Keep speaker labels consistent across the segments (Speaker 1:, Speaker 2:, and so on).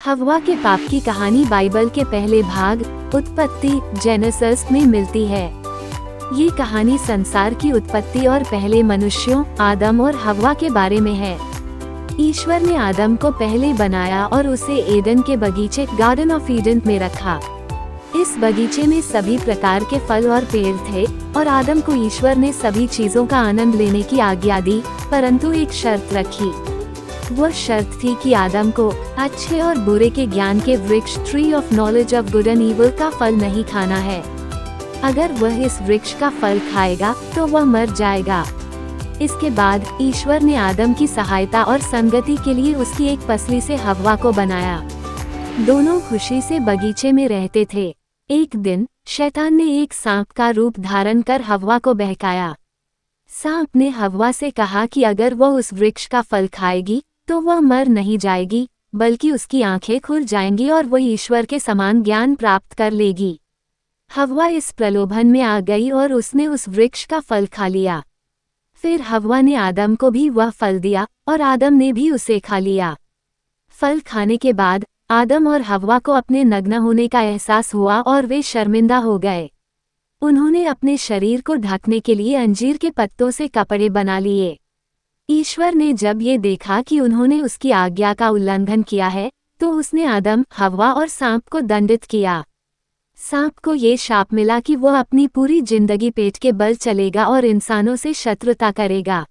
Speaker 1: हव्वा के पाप की कहानी बाइबल के पहले भाग उत्पत्ति जेनेसिस में मिलती है। ये कहानी संसार की उत्पत्ति और पहले मनुष्यों आदम और हव्वा के बारे में है। ईश्वर ने आदम को पहले बनाया और उसे एडन के बगीचे गार्डन ऑफ ईडन में रखा। इस बगीचे में सभी प्रकार के फल और पेड़ थे और आदम को ईश्वर ने सभी चीजों का आनंद लेने की आज्ञा दी, परंतु एक शर्त रखी। वह शर्त थी कि आदम को अच्छे और बुरे के ज्ञान के वृक्ष tree of knowledge of good and evil का फल नहीं खाना है। अगर वह इस वृक्ष का फल खाएगा तो वह मर जाएगा। इसके बाद ईश्वर ने आदम की सहायता और संगति के लिए उसकी एक पसली से हव्वा को बनाया। दोनों खुशी से बगीचे में रहते थे। एक दिन शैतान ने एक सांप का रूप धारण कर हव्वा को बहकाया। सांप ने हव्वा से कहा कि अगर वह उस वृक्ष का फल खाएगी तो वह मर नहीं जाएगी, बल्कि उसकी आंखें खुल जाएंगी और वह ईश्वर के समान ज्ञान प्राप्त कर लेगी। हव्वा इस प्रलोभन में आ गई और उसने उस वृक्ष का फल खा लिया। फिर हव्वा ने आदम को भी वह फल दिया और आदम ने भी उसे खा लिया। फल खाने के बाद आदम और हव्वा को अपने नग्न होने का एहसास हुआ और वे शर्मिंदा हो गए। उन्होंने अपने शरीर को ढकने के लिए अंजीर के पत्तों से कपड़े बना लिए। ईश्वर ने जब ये देखा कि उन्होंने उसकी आज्ञा का उल्लंघन किया है, तो उसने आदम, हव्वा और सांप को दंडित किया। सांप को ये शाप मिला कि वह अपनी पूरी जिंदगी पेट के बल चलेगा और इंसानों से शत्रुता करेगा।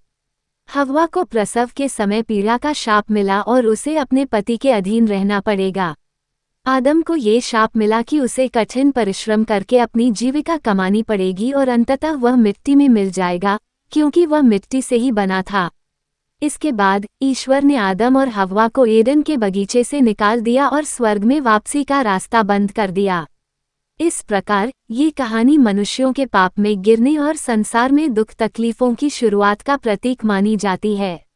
Speaker 1: हव्वा को प्रसव के समय पीड़ा का शाप मिला और उसे अपने पति के अधीन रहना पड़ेगा। आदम को ये शाप मिला कि उसे कठिन परिश्रम करके अपनी जीविका कमानी पड़ेगी और अंततः वह मिट्टी में मिल जाएगा, क्योंकि वह मिट्टी से ही बना था। इसके बाद ईश्वर ने आदम और हव्वा को एडन के बगीचे से निकाल दिया और स्वर्ग में वापसी का रास्ता बंद कर दिया। इस प्रकार ये कहानी मनुष्यों के पाप में गिरने और संसार में दुख तकलीफों की शुरुआत का प्रतीक मानी जाती है।